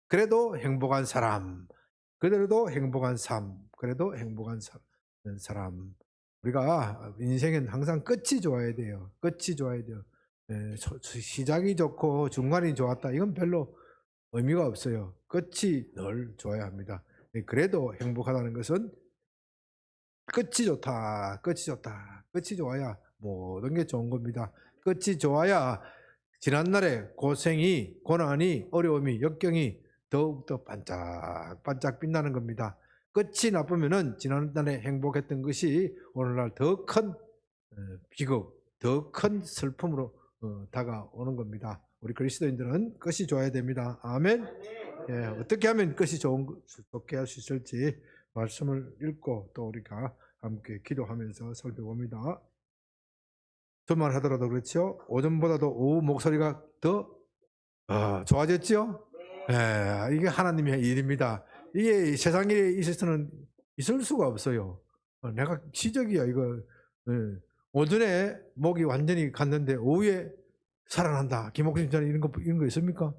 그래도 행복한 사람, 그래도 행복한 삶, 그래도 행복한 사람. 우리가 인생은 항상 끝이 좋아야 돼요. 끝이 좋아야 돼요. 시작이 좋고 중간이 좋았다, 이건 별로 의미가 없어요. 끝이 늘 좋아야 합니다. 그래도 행복하다는 것은 끝이 좋다, 끝이 좋다, 끝이 좋아야 모든 게 좋은 겁니다. 끝이 좋아야 지난날의 고생이, 고난이, 어려움이, 역경이 더욱더 반짝반짝 빛나는 겁니다. 끝이 나쁘면은 지난날에 행복했던 것이 오늘날 더 큰 비극, 더 큰 슬픔으로 다가오는 겁니다. 우리 그리스도인들은 끝이 좋아야 됩니다. 아멘. 예, 어떻게 하면 끝이 좋게 할 수 있을지 말씀을 읽고 또 우리가 함께 기도하면서 살펴봅니다. 저만 하더라도 그렇죠. 오전보다도 오후 목소리가 더 좋아졌죠. 예, 이게 하나님의 일입니다. 이게 세상에 있어서는 있을 수가 없어요. 내가 기적이야 이거. 예. 오전에 목이 완전히 갔는데 오후에 살아난다. 김옥신 전 이런 거 있습니까?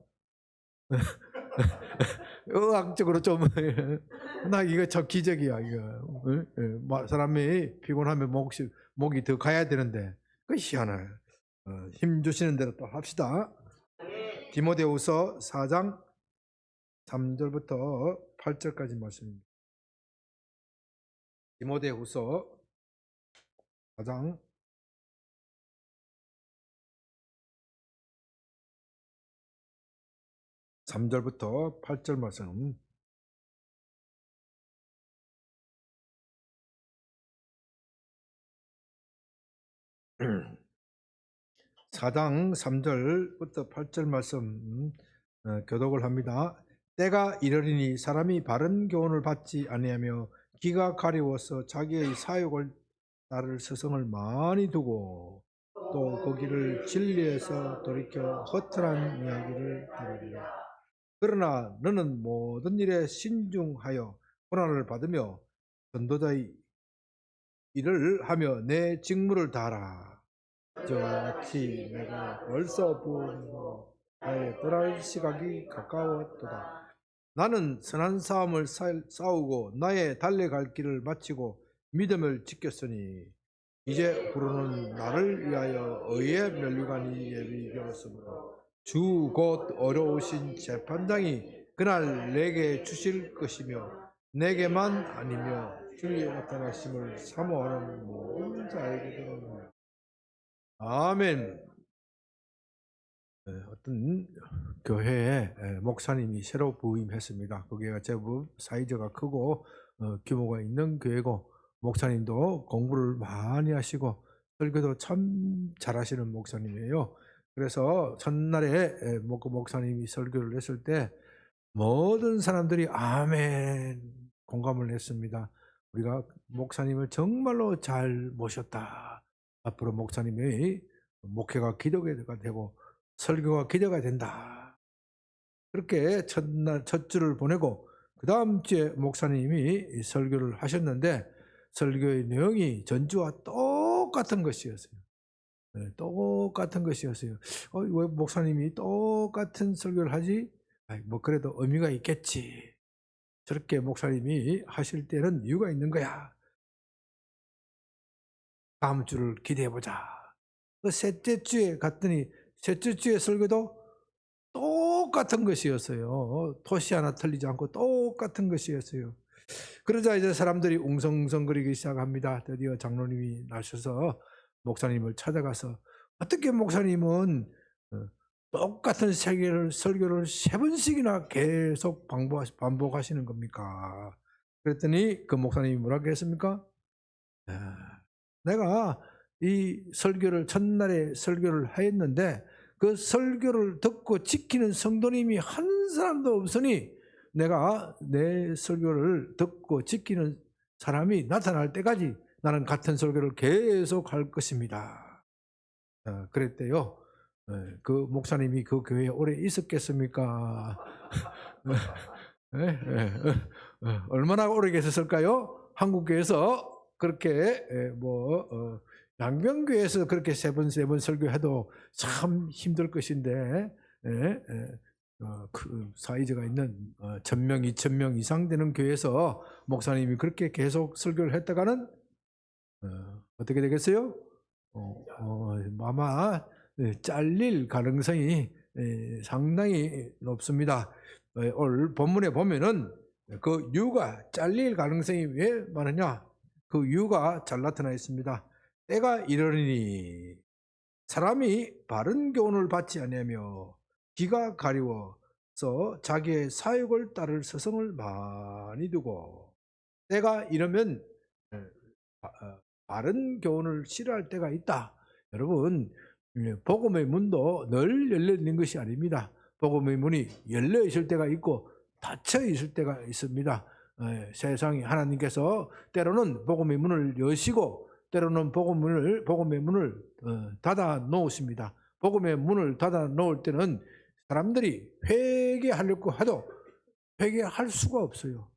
의학적으로 좀 나 이거 참 기적이야 이거. 사람이 피곤하면 목이 더 가야 되는데 그 희한해. 힘 주시는 대로 또 합시다. 디모데후서 4장 3절부터 8절까지 말씀입니다. 디모데후서 4장 3절부터 8절 말씀. 4장 3절부터 8절 말씀 교독을 합니다. 때가 이르리니 사람이 바른 교훈을 받지 아니하며 귀가 가려워서 자기의 사욕을 따를 스승을 많이 두고 또 거기를 진리에서 돌이켜 허탄한 이야기를 들으리라. 그러나 너는 모든 일에 신중하여 고난을 받으며 전도자의 일을 하며 내 직무를 다하라. 저같이 내가 벌써 부은고 나의 떠날 시각이 가까웠도다. 나는 선한 싸움을 싸우고 나의 달려갈 길을 마치고 믿음을 지켰으니 이제 부르는 나를 위하여 의의 면류관이 예비되었으므로 주 곧 어려우신 재판장이 그날 내게 주실 것이며 내게만 아니며 주의 나타나심을 사모하는 모든 자에게 들었느니라. 아멘. 어떤 교회에 목사님이 새로 부임했습니다. 거기가 제법 사이즈가 크고 규모가 있는 교회고, 목사님도 공부를 많이 하시고 설교도 참 잘하시는 목사님이에요. 그래서 첫날에 목사님이 설교를 했을 때 모든 사람들이 아멘 공감을 했습니다. 우리가 목사님을 정말로 잘 모셨다. 앞으로 목사님의 목회가 기도가 되고 설교가 기대가 된다. 그렇게 첫 주를 보내고 그 다음 주에 목사님이 설교를 하셨는데 설교의 내용이 전주와 똑같은 것이었어요. 네, 똑같은 것이었어요. 왜 목사님이 똑같은 설교를 하지? 뭐 그래도 의미가 있겠지. 저렇게 목사님이 하실 때는 이유가 있는 거야. 다음 주를 기대해보자. 그 셋째 주에 갔더니 셋째 주에 설교도 똑같은 것이었어요. 토시 하나 틀리지 않고 똑같은 것이었어요. 그러자 이제 사람들이 웅성웅성거리기 시작합니다. 드디어 장로님이 나셔서 목사님을 찾아가서 어떻게 목사님은 똑같은 설교를 3번씩이나 계속 반복하시는 겁니까? 그랬더니 그 목사님이 뭐라고 했습니까? 내가 이 설교를 첫날에 설교를 했는데 그 설교를 듣고 지키는 성도님이 한 사람도 없으니 내가 내 설교를 듣고 지키는 사람이 나타날 때까지 나는 같은 설교를 계속 할 것입니다. 그랬대요. 그 목사님이 그 교회에 오래 있었겠습니까? 얼마나 오래 계셨을까요? 한국교회에서 그렇게 양병교회에서 그렇게 세 번 설교해도 참 힘들 것인데 그 사이즈가 있는 1,000명, 2,000명 이상 되는 교회에서 목사님이 그렇게 계속 설교를 했다가는 어떻게 되겠어요? 아마 잘릴 가능성이 상당히 높습니다. 오늘 본문에 보면은 그 이유가 잘릴 가능성이 왜 많으냐? 그 이유가 잘 나타나 있습니다. 때가 이르니 사람이 바른 교훈을 받지 아니하며 귀가 가리워서 자기의 사욕을 따를 서성을 많이 두고 때가 이르면 바른 교훈을 싫어할 때가 있다. 여러분, 복음의 문도 늘 열려 있는 것이 아닙니다. 복음의 문이 열려 있을 때가 있고 닫혀 있을 때가 있습니다. 세상이 하나님께서 때로는 복음의 문을 여시고 때로는 복음의 문을 닫아 놓으십니다. 복음의 문을 닫아 놓을 때는 사람들이 회개하려고 해도 회개할 수가 없어요.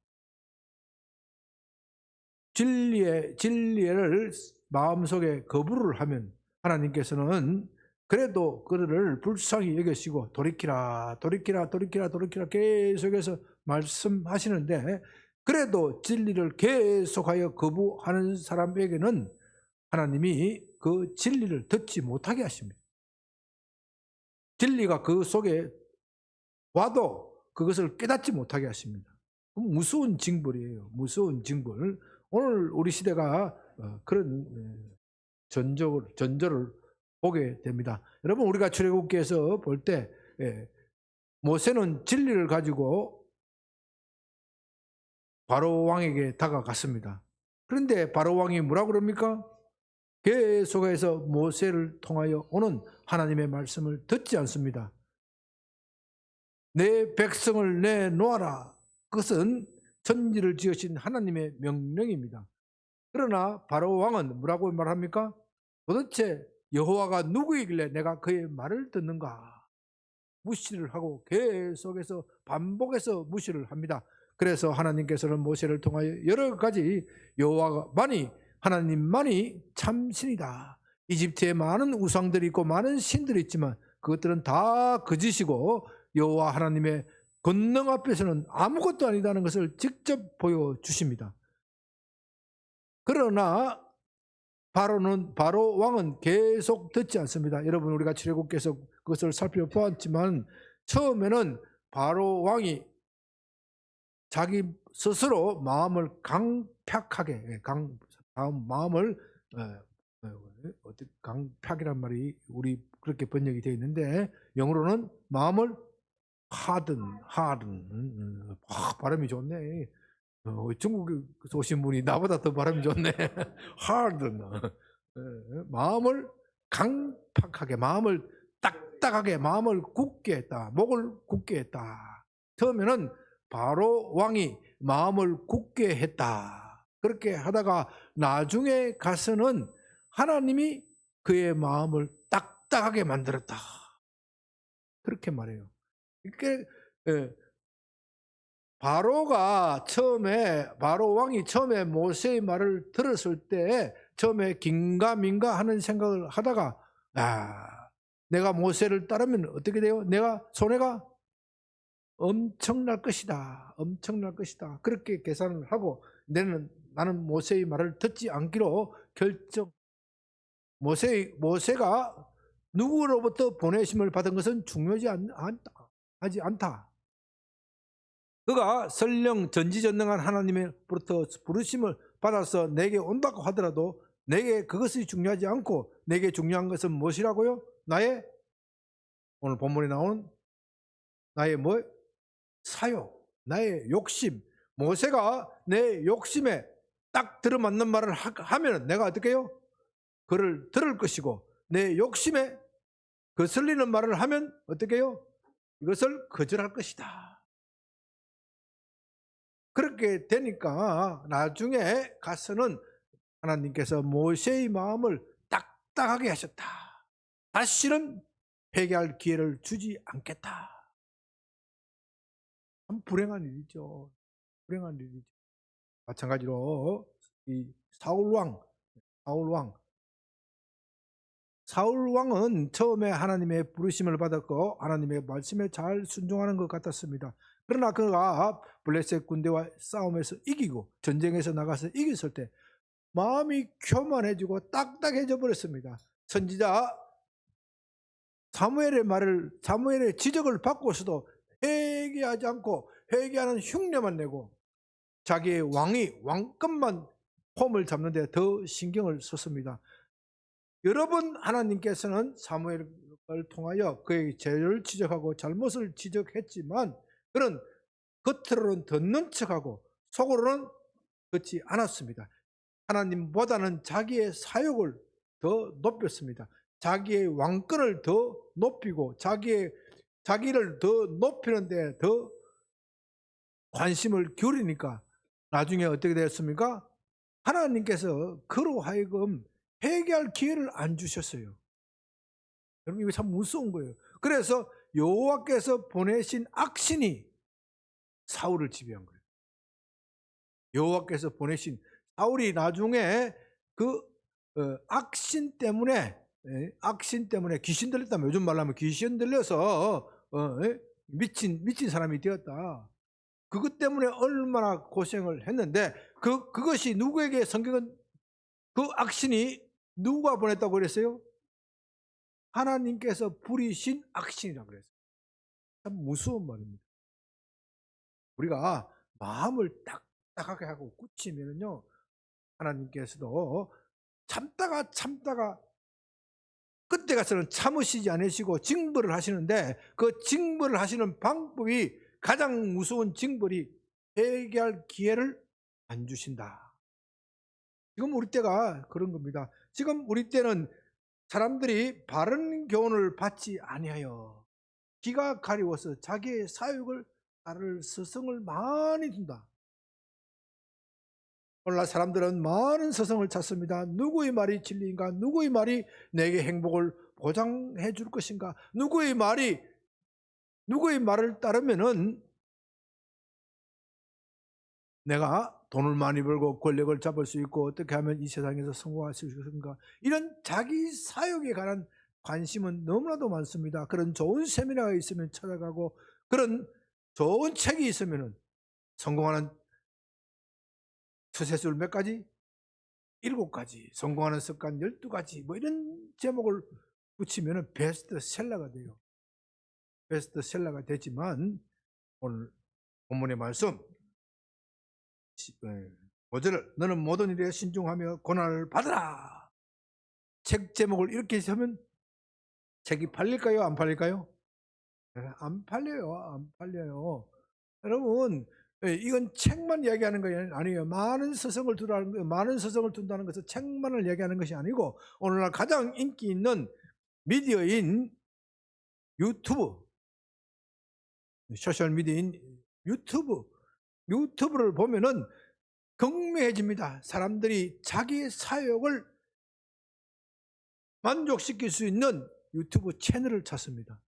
진리를 마음속에 거부를 하면 하나님께서는 그래도 그를 불쌍히 여기시고 돌이키라 계속해서 말씀하시는데 그래도 진리를 계속하여 거부하는 사람에게는 하나님이 그 진리를 듣지 못하게 하십니다. 진리가 그 속에 와도 그것을 깨닫지 못하게 하십니다. 무서운 징벌이에요. 무서운 징벌. 오늘 우리 시대가 그런 전조를 보게 됩니다. 여러분, 우리가 출애굽기에서 볼 때 모세는 진리를 가지고 바로 왕에게 다가갔습니다. 그런데 바로 왕이 뭐라고 그럽니까? 계속해서 모세를 통하여 오는 하나님의 말씀을 듣지 않습니다. 내 백성을 내놓아라. 그것은 천지를 지으신 하나님의 명령입니다. 그러나 바로 왕은 뭐라고 말합니까? 도대체 여호와가 누구이길래 내가 그의 말을 듣는가? 무시를 하고 계속해서 반복해서 무시를 합니다. 그래서 하나님께서는 모세를 통하여 여러 가지 여호와만이 하나님만이 참신이다. 이집트에 많은 우상들이 있고 많은 신들이 있지만 그것들은 다 거짓이고 여호와 하나님의 권능 앞에서는 아무것도 아니다는 것을 직접 보여주십니다. 그러나 바로 왕은 계속 듣지 않습니다. 여러분, 우리가 출애굽기에서 그것을 살펴보았지만 처음에는 바로 왕이 자기 스스로 마음을 강팍하게 마음을 강팍이란 말이 우리 그렇게 번역이 되어 있는데 영어로는 마음을 harden. 발음이 좋네. 중국에서 오신 분이 나보다 더 발음이 좋네. harden. 마음을 강팍하게, 마음을 딱딱하게, 마음을 굳게 했다. 목을 굳게 했다. 처음에는 바로 왕이 마음을 굳게 했다. 그렇게 하다가 나중에 가서는 하나님이 그의 마음을 딱딱하게 만들었다. 그렇게 말해요. 이렇게 바로 왕이 처음에 모세의 말을 들었을 때 처음에 긴가민가 하는 생각을 하다가 내가 모세를 따르면 어떻게 돼요? 내가 손해가 엄청날 것이다. 그렇게 계산을 하고 나는 모세의 말을 듣지 않기로 모세가 누구로부터 보내심을 받은 것은 중요하지 않다. 그가 설령 전지전능한 하나님으로부터 부르심을 받아서 내게 온다고 하더라도 내게 그것이 중요하지 않고 내게 중요한 것은 무엇이라고요? 오늘 본문에 나온 나의 사욕, 나의 욕심. 모세가 내 욕심에 딱 들어맞는 말을 하면 내가 어떻게 해요? 그를 들을 것이고 내 욕심에 거슬리는 말을 하면 어떻게 해요? 이것을 거절할 것이다. 그렇게 되니까 나중에 가서는 하나님께서 모세의 마음을 딱딱하게 하셨다. 다시는 회개할 기회를 주지 않겠다. 참 불행한 일이죠. 마찬가지로 이 사울 왕 사울 왕은 처음에 하나님의 부르심을 받았고 하나님의 말씀에 잘 순종하는 것 같았습니다. 그러나 그가 블레셋 군대와 싸움에서 이기고 전쟁에서 나가서 이겼을 때 마음이 교만해지고 딱딱해져 버렸습니다. 선지자 사무엘의 지적을 받고서도 회개하지 않고 회개하는 흉내만 내고 자기의 왕권만 폼을 잡는 데 더 신경을 썼습니다. 여러 번 하나님께서는 사무엘을 통하여 그의 죄를 지적하고 잘못을 지적했지만 그는 겉으로는 듣는 척하고 속으로는 듣지 않았습니다. 하나님보다는 자기의 사역을 더 높였습니다. 자기의 왕권을 더 높이고 자기를 더 높이는 데 더 관심을 기울이니까 나중에 어떻게 되었습니까? 하나님께서 그로 하여금 회개할 기회를 안 주셨어요. 여러분 이거 참 무서운 거예요. 그래서 여호와께서 보내신 악신이 사울을 지배한 거예요. 여호와께서 보내신 사울이 나중에 그 악신 때문에 귀신 들렸다면 요즘 말로 하면 귀신 들려서 미친 사람이 되었다. 그것 때문에 얼마나 고생을 했는데 그것이 누구에게 성경은 그 악신이 누가 보냈다고 그랬어요? 하나님께서 부리신 악신이라고 그랬어요. 참 무서운 말입니다. 우리가 마음을 딱딱하게 하고 굳히면요 하나님께서도 참다가 그때 가서는 참으시지 않으시고 징벌을 하시는데 그 징벌을 하시는 방법이 가장 무서운 징벌이 회개할 기회를 안 주신다. 지금 우리 때가 그런 겁니다. 지금 우리 때는 사람들이 바른 교훈을 받지 아니하여 귀가 가리워서 자기의 사역을 따를 스승을 많이 둔다. 오늘날 사람들은 많은 스승을 찾습니다. 누구의 말이 진리인가? 누구의 말이 내게 행복을 보장해 줄 것인가? 누구의 말을 따르면은 내가 돈을 많이 벌고 권력을 잡을 수 있고 어떻게 하면 이 세상에서 성공할 수 있을까? 이런 자기 사역에 관한 관심은 너무나도 많습니다. 그런 좋은 세미나가 있으면 찾아가고 그런 좋은 책이 있으면 성공하는 처세술 몇 가지? 7가지, 성공하는 습관 12가지 뭐 이런 제목을 붙이면 베스트셀러가 돼요. 베스트셀러가 되지만 오늘 본문의 말씀 5절 너는 모든 일에 신중하며 고난을 받으라. 책 제목을 이렇게 하면 책이 팔릴까요? 안 팔릴까요? 안 팔려요. 여러분 이건 책만 이야기하는 것이 아니에요. 많은 서성을 둔다는 것은 책만을 얘기하는 것이 아니고 오늘날 가장 인기 있는 미디어인 유튜브, 소셜미디어인 유튜브를 보면은 경매해집니다. 사람들이 자기의 사역을 만족시킬 수 있는 유튜브 채널을 찾습니다.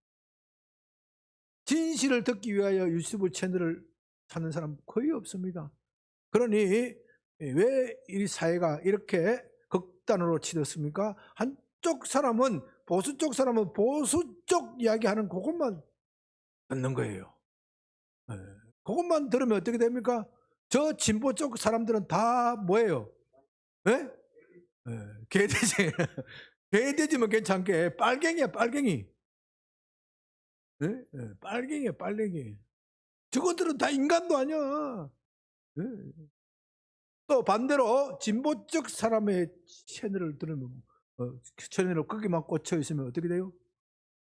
진실을 듣기 위하여 유튜브 채널을 찾는 사람 거의 없습니다. 그러니 왜 이 사회가 이렇게 극단으로 치닫습니까? 한쪽 사람은 보수 쪽 이야기하는 그것만 듣는 거예요. 그것만 들으면 어떻게 됩니까? 저 진보 쪽 사람들은 다 뭐예요? 네? 개돼지. 개돼지면 괜찮게 빨갱이야 빨갱이. 빨갱이야 빨갱이. 저것들은 다 인간도 아니야. 또 반대로 진보 쪽 사람의 채널을 들으면 채널을 거기만 꽂혀 있으면 어떻게 돼요?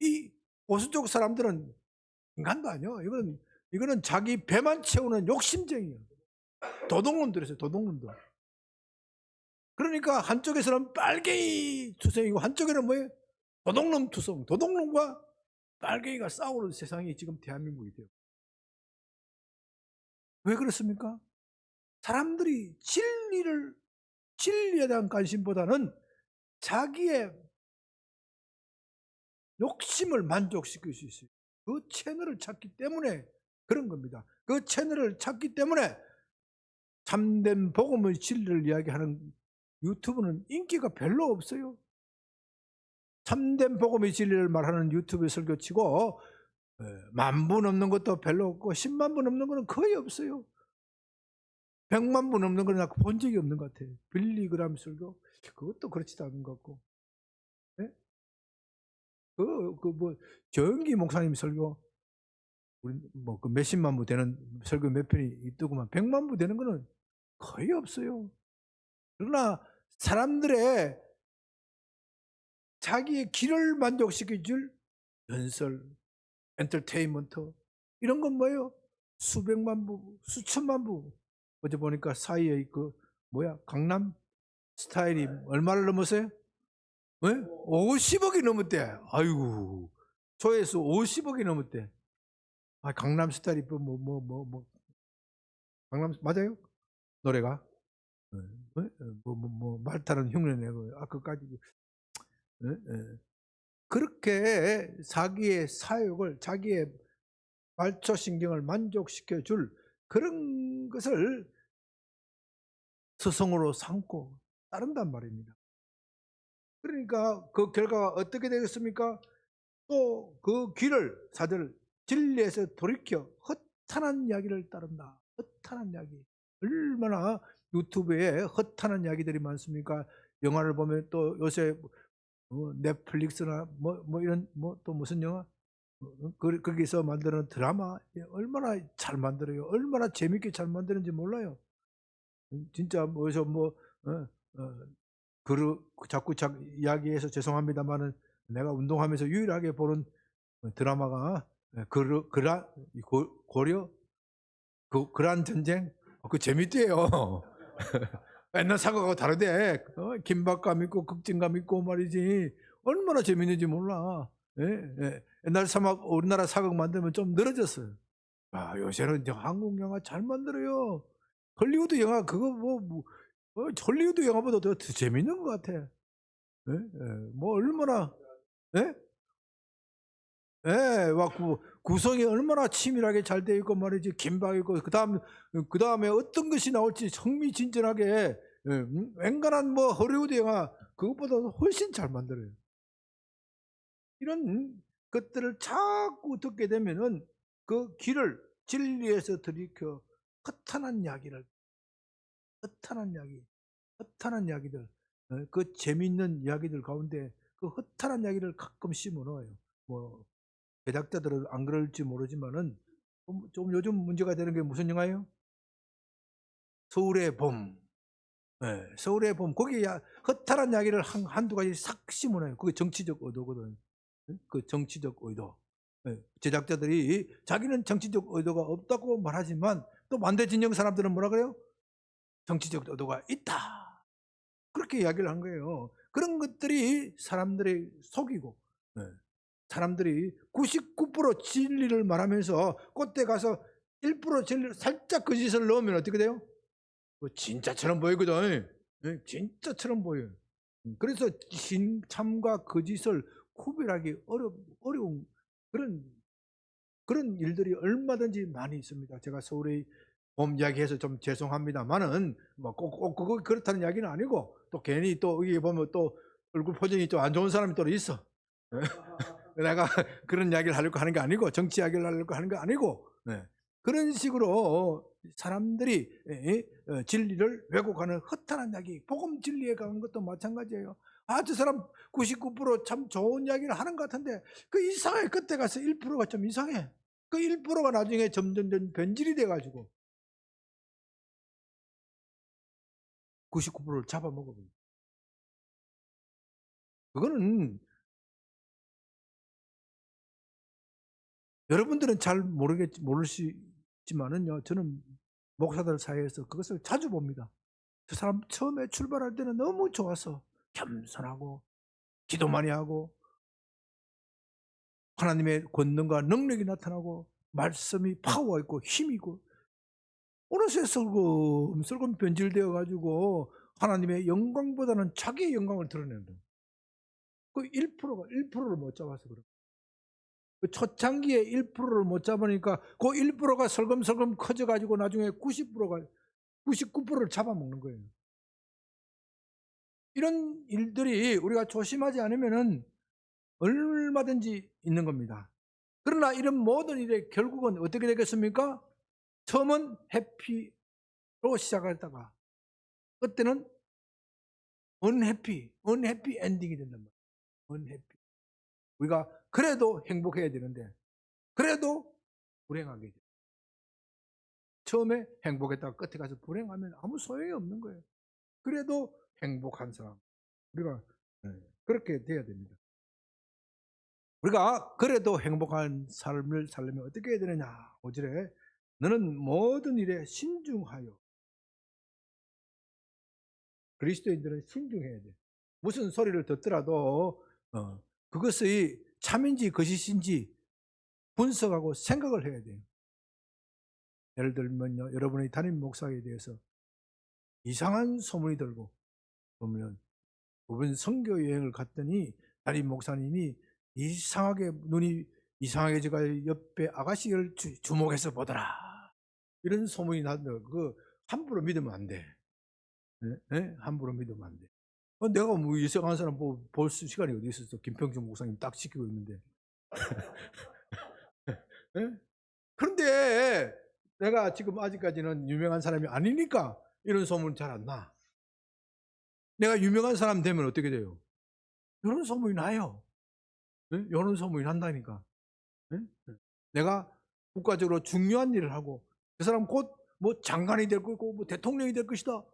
이 보수 쪽 사람들은 인간도 아니야. 이거는 자기 배만 채우는 욕심쟁이야. 도둑놈들이세요. 도둑놈들. 그러니까 한쪽에서는 빨갱이 투성이고 한쪽에는 뭐예요? 도둑놈 투성. 도둑놈과 빨갱이가 싸우는 세상이 지금 대한민국이 돼요. 왜 그렇습니까? 사람들이 진리에 대한 관심보다는 자기의 욕심을 만족시킬 수 있어요. 그 채널을 찾기 때문에 그런 겁니다. 그 채널을 찾기 때문에 참된 복음의 진리를 이야기하는 유튜브는 인기가 별로 없어요. 참된 복음의 진리를 말하는 유튜브 설교치고 10,000부 넘는 것도 별로 없고 10만 부 넘는 거는 거의 없어요. 100만 부 넘는 거는 본 적이 없는 것 같아요. 빌리그람 설교 그것도 그렇지도 않은 것 같고, 네? 뭐 조영기 목사님 설교 우리 뭐그 몇십만 부 되는 설교 몇 편이 있더구만 100만 부 되는 거는 거의 없어요. 그러나 사람들의 자기의 길을 만족시켜 줄 연설, 엔터테인먼트 이런 건 뭐예요? 수백만 부, 수천만 부. 어제 보니까 사이에 그 강남 스타일이 얼마를 넘었어요? 네? 50억이 넘었대. 아이고, 조회수 50억이 넘었대. 아, 강남 스타일이 강남 맞아요? 노래가 말 타는 흉내 내고 그까지 그렇게 자기의 사욕을 자기의 말초신경을 만족시켜 줄 그런 것을 스승으로 삼고 따른단 말입니다. 그러니까 그 결과가 어떻게 되겠습니까? 또 그 길을 사들 진리에서 돌이켜 허탄한 이야기를 따른다. 허탄한 이야기. 얼마나 유튜브에 허탄한 이야기들이 많습니까? 영화를 보면 또 요새 넷플릭스나 이런 또 무슨 영화 거기서 만드는 드라마 얼마나 잘 만들어요. 얼마나 재밌게 잘 만드는지 몰라요. 진짜 자꾸 이야기해서 죄송합니다만은 내가 운동하면서 유일하게 보는 드라마가 고려 그란 전쟁 그 재밌대요. 옛날 사과가 다르대. 긴박감 있고 극진감 있고 말이지. 얼마나 재밌는지 몰라. 예, 예. 옛날 우리나라 사극 만들면 좀 늘어졌어요. 아, 요새는 이제 한국 영화 잘 만들어요. 헐리우드 영화 헐리우드 영화보다 더 재밌는 것 같아. 예? 예. 뭐 얼마나 예? 예, 구성이 얼마나 치밀하게 잘 되어 있고 말이지. 긴박 있고 그다음에 어떤 것이 나올지 흥미진진하게 웬간한 헐리우드 영화 그것보다 훨씬 잘 만들어요. 이런 것들을 자꾸 듣게 되면은 그 길을 진리에서 들이켜 허탄한 이야기들, 허탄한 이야기들, 그 재미있는 이야기들 가운데 그 허탄한 이야기를 가끔 심어넣어요. 제작자들은 안 그럴지 모르지만은 좀 요즘 문제가 되는 게 무슨 영화예요? 서울의 봄. 네, 서울의 봄. 거기에 허탈한 이야기를 한두 가지 싹 심어놔요. 그게 정치적 의도거든. 그 정치적 의도. 네, 제작자들이 자기는 정치적 의도가 없다고 말하지만 또 반대 진영 사람들은 뭐라 그래요? 정치적 의도가 있다. 그렇게 이야기를 한 거예요. 그런 것들이 사람들이 속이고 사람들이 99% 진리를 말하면서 그때 가서 1% 진리를 살짝 거짓을 넣으면 어떻게 돼요? 진짜처럼 보이거든. 진짜처럼 보여요. 그래서 참과 거짓을 구별하기 어려운 그런 일들이 얼마든지 많이 있습니다. 제가 서울의 봄 이야기해서 좀 죄송합니다만은 꼭 그거 그렇다는 이야기는 아니고 또 괜히 또 여기 보면 또 얼굴 표정이 좀 안 좋은 사람이 또 있어. 내가 그런 이야기를 하려고 하는 게 아니고 정치 이야기를 하려고 하는 게 아니고 그런 식으로 사람들이 진리를 왜곡하는 허탄한 이야기, 복음 진리에 가는 것도 마찬가지예요. 저 사람 99%참 좋은 이야기를 하는 것 같은데 그 이상해. 그때 가서 1%가 좀 이상해. 그 1%가 나중에 점점 변질이 돼가지고 99%를 잡아먹어버려. 그거는 여러분들은 잘 모르시지만은요, 저는 목사들 사이에서 그것을 자주 봅니다. 저 사람 처음에 출발할 때는 너무 좋아서 겸손하고 기도 많이 하고 하나님의 권능과 능력이 나타나고 말씀이 파워가 있고 힘이 있고 어느새 슬금 변질되어 가지고 하나님의 영광보다는 자기의 영광을 드러낸다. 그 1%를 못 잡아서 그래. 그 초창기에 1%를 못 잡으니까 그 1%가 슬금슬금 커져가지고 나중에 99%를 잡아먹는 거예요. 이런 일들이 우리가 조심하지 않으면은 얼마든지 있는 겁니다. 그러나 이런 모든 일의 결국은 어떻게 되겠습니까? 처음은 해피로 시작했다가 그때는 언해피 엔딩이 된단 말이에요. 언해피. 우리가 그래도 행복해야 되는데 그래도 불행하게 돼요. 처음에 행복했다가 끝에 가서 불행하면 아무 소용이 없는 거예요. 그래도 행복한 사람. 우리가 그렇게 돼야 됩니다. 우리가 그래도 행복한 삶을 살려면 어떻게 해야 되느냐? 5절에 너는 모든 일에 신중하여. 그리스도인들은 신중해야 돼. 무슨 소리를 듣더라도 그것이 참인지 거짓인지 분석하고 생각을 해야 돼요. 예를 들면요, 여러분의 담임 목사에 대해서 이상한 소문이 들고 보면 이번 선교 여행을 갔더니 담임 목사님이 이상하게 눈이 이상하게 제가 옆에 아가씨를 주목해서 보더라. 이런 소문이 나는데 그거 함부로 믿으면 안 돼. 네? 함부로 믿으면 안 돼. 내가 뭐 이상한 사람 볼 시간이 어디 있었어? 김평중 목사님 딱 지키고 있는데. 네? 그런데 내가 지금 아직까지는 유명한 사람이 아니니까 이런 소문 잘 안 나. 내가 유명한 사람 되면 어떻게 돼요? 이런 소문이 나요. 네? 이런 소문이 난다니까. 네? 내가 국가적으로 중요한 일을 하고 그 사람 곧 뭐 장관이 될 거고 뭐 대통령이 될 것이다.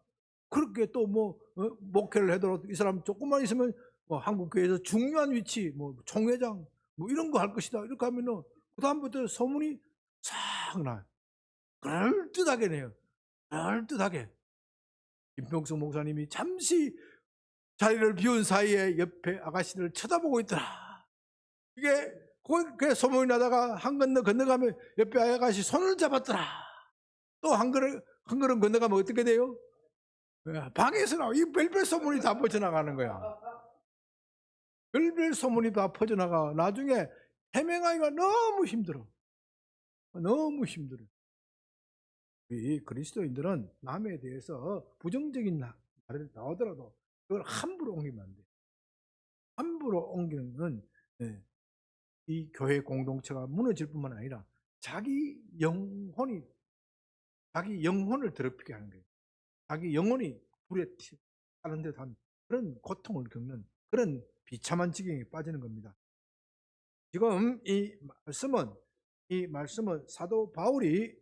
그렇게 또 뭐 목회를 해도 이 사람 조금만 있으면 뭐 한국교회에서 중요한 위치 뭐 총회장 뭐 이런 거 할 것이다. 이렇게 하면은 그 다음부터 소문이 싹 나요. 그럴듯하게 내요. 그럴듯하게. 김평수 목사님이 잠시 자리를 비운 사이에 옆에 아가씨를 쳐다보고 있더라. 이게 그 소문이 나다가 한 건너 건너가면 옆에 아가씨 손을 잡았더라. 또 한 걸음 건너가면 어떻게 돼요? 방에서 나와. 이 별별 소문이 다 퍼져나가는 거야. 별별 소문이 다 퍼져나가. 나중에 해명하기가 너무 힘들어. 너무 힘들어. 이 그리스도인들은 남에 대해서 부정적인 말을 나오더라도 그걸 함부로 옮기면 안 돼. 함부로 옮기는 건 이 교회 공동체가 무너질 뿐만 아니라 자기 영혼을 더럽히게 하는 거예요. 자기 영혼이 불에 타는 듯한 그런 고통을 겪는 그런 비참한 지경에 빠지는 겁니다. 지금 이 말씀은 사도 바울이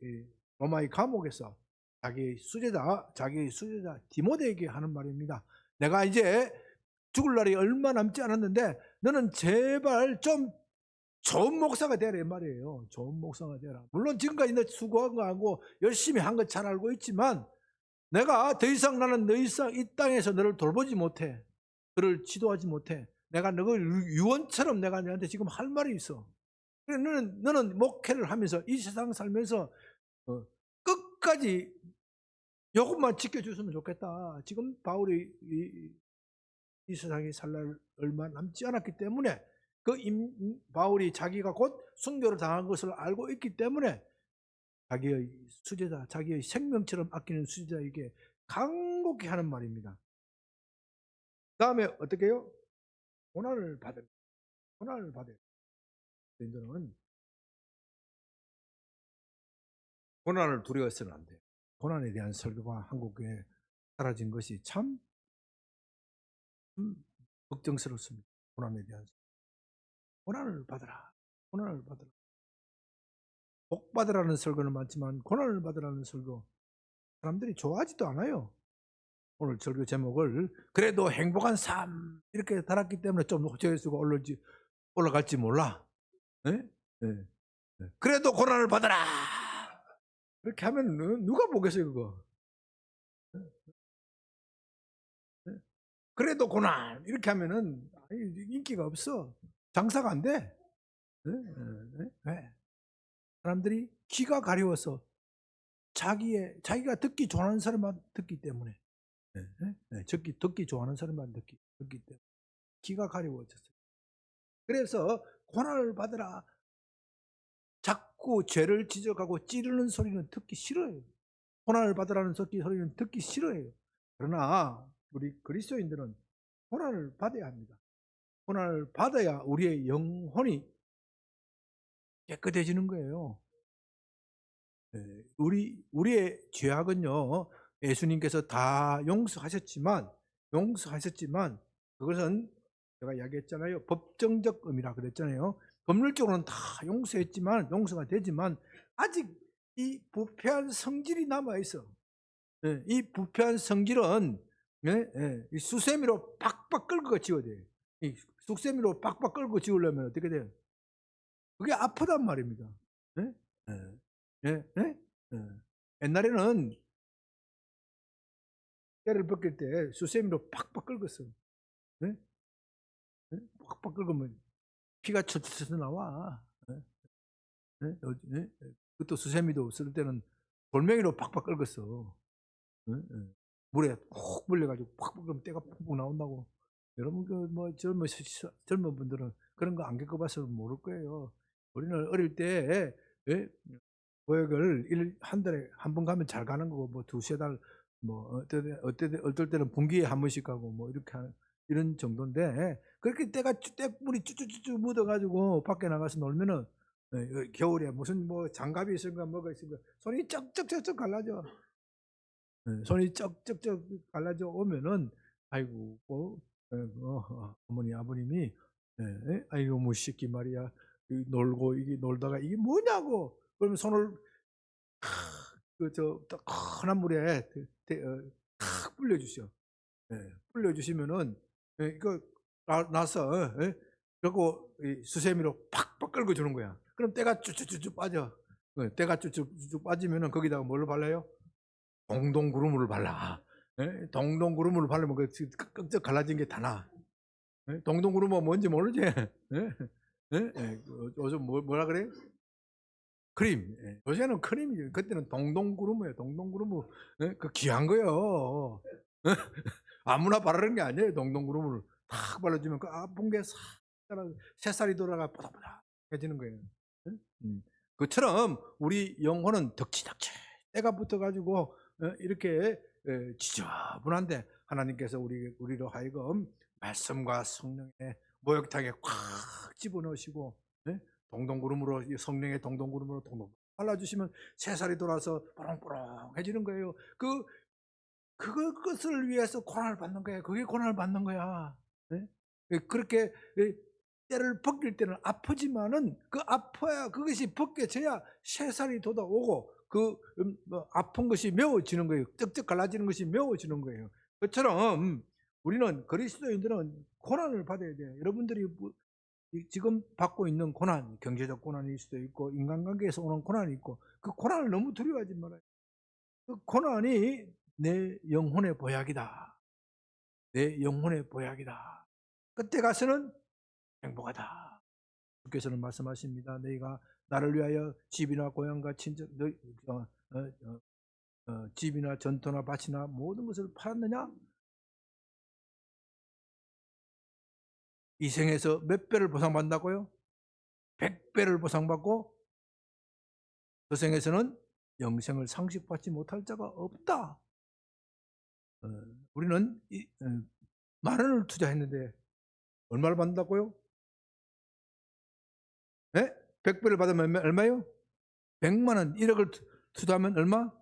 로마의 감옥에서 자기 수제자 디모데에게 하는 말입니다. 내가 이제 죽을 날이 얼마 남지 않았는데 너는 제발 좀 좋은 목사가 되라 이 말이에요. 좋은 목사가 되라. 물론 지금까지 너 수고한 거 하고 열심히 한 거 잘 알고 있지만 내가 나는 더 이상 이 땅에서 너를 돌보지 못해. 너를 지도하지 못해. 내가 너를 유언처럼 내가 너한테 지금 할 말이 있어. 너는 목회를 하면서 이 세상 살면서 끝까지 이것만 지켜줬으면 좋겠다. 지금 바울이 이 세상에 살 날 얼마 남지 않았기 때문에 바울이 자기가 곧 순교를 당한 것을 알고 있기 때문에 자기의 수제자, 자기의 생명처럼 아끼는 수제자에게 간곡히 하는 말입니다. 다음에 어떻게 해요? 고난을 받아요. 고난을 받아요. 인들은 고난을 두려워서는 안 돼요. 고난에 대한 설교가 한국에 사라진 것이 참 걱정스럽습니다. 고난에 대한 고난을 받으라. 고난을 받으라. 복 받으라는 설교는 많지만 고난을 받으라는 설교 사람들이 좋아하지도 않아요. 오늘 설교 제목을 그래도 행복한 삶 이렇게 달았기 때문에 좀 조회수가 올라갈지 몰라. 네? 네. 그래도 고난을 받아라. 그렇게 하면 누가 보겠어요 그거. 네? 그래도 고난 이렇게 하면은 인기가 없어. 장사가 안 돼. 네? 네? 사람들이 귀가 가려워서 자기가 듣기 좋아하는 사람만 듣기 때문에 듣기 좋아하는 사람만 듣기 때문에 귀가 가려워졌어요. 그래서 고난을 받으라. 자꾸 죄를 지적하고 찌르는 소리는 듣기 싫어요. 고난을 받으라는 소리는 듣기 싫어요. 그러나 우리 그리스도인들은 고난을 받아야 합니다. 고난을 받아야 우리의 영혼이 깨끗해지는 거예요. 우리의 죄악은요, 예수님께서 다 용서하셨지만 그것은 제가 이야기했잖아요. 법정적 의미라 그랬잖아요. 법률적으로는 다 용서가 되지만 아직 이 부패한 성질이 남아 있어. 이 부패한 성질은 이 수세미로 팍팍 끌고 지워야 돼. 이 수세미로 팍팍 끌고 지우려면 어떻게 돼요? 그게 아프단 말입니다. 예? 예. 예? 예? 예. 옛날에는 때를 벗길 때 수세미로 팍팍 긁었어. 예? 예? 팍팍 긁으면 피가 쳐쳐쳐 나와. 예? 예? 예? 그것도 수세미도 없을 때는 돌멩이로 팍팍 긁었어. 예? 예. 물에 푹 불려가지고 팍팍 긁으면 때가 푹푹 나온다고. 여러분 그뭐 젊은 분들은 그런 거 안 겪어봐서 모를 거예요. 우리는 어릴 때 예? 보역을 한 달에 한 번 가면 잘 가는 거고 뭐 두세 달 뭐 어떨 때는 분기에 한 번씩 가고 뭐 이렇게 하는 이런 정도인데 그렇게 때물이 쭈쭈쭈쭈 묻어가지고 밖에 나가서 놀면은 겨울에 무슨 뭐 장갑이 있을까 뭐가 있을까 손이 쩍쩍쩍쩍 갈라져. 손이 쩍쩍쩍 갈라져 오면은 아이고 어머니 아버님이 아이고 뭐 새끼 말이야 놀고 이게 놀다가 이게 뭐냐고 그러면 손을 그저 뜨끈한 물에 탁 불려주셔. 불려주시면은 이거 나서 그리고 이 수세미로 팍팍 끌고 주는 거야. 그럼 때가 쭉쭉쭉 빠져. 때가 쭉쭉쭉 빠지면은 거기다가 뭘 발라요? 동동구루물을 발라. 동동구루물을 바르면 그 끄적 갈라진 게 다 나. 동동구루물 뭔지 모르지? 요즘 뭐라 그래? 크림. 요새는 크림이죠. 그때는 동동구루무예요. 동동구루무. 그 귀한 거요. 아무나 바르는 게 아니에요. 동동구루무를 탁 발라주면 그 아픈 게 싹 새살이 돌아가 뽀닥뽀닥해지는 거예요. 그처럼 우리 영혼은 덕지덕지 때가 붙어가지고 이렇게 지저분한데 하나님께서 우리로 하여금 말씀과 성령의 목욕탕에 꽉 집어넣으시고 동동구름으로 성령의 동동구름으로 동동 발라주시면 새살이 돌아서 뽀롱뽀롱해지는 거예요. 그것을 위해서 고난을 받는 거예요. 그게 고난을 받는 거야. 그렇게 때를 벗길 때는 아프지만은 그 아파야 그것이 벗겨져야 새살이 돋아오고 뭐 아픈 것이 메워지는 거예요. 쩍쩍 갈라지는 것이 메워지는 거예요. 그처럼 우리는 그리스도인들은 고난을 받아야 돼요. 여러분들이 지금 받고 있는 고난, 경제적 고난일 수도 있고 인간관계에서 오는 고난이 있고 그 고난을 너무 두려워하지 말아요. 그 고난이 내 영혼의 보약이다. 내 영혼의 보약이다. 그때 가서는 행복하다. 주께서는 말씀하십니다. 너희가 나를 위하여 집이나 고향과 친척, 집이나 전토나 밭이나 모든 것을 팔았느냐? 이 생에서 몇 배를 보상받는다고요? 100배를 보상받고 그 생에서는 영생을 상식받지 못할 자가 없다. 우리는 10,000원을 투자했는데 얼마를 받는다고요? 100배를 받으면 얼마요? 100만 원, 1억을 투자하면 얼마?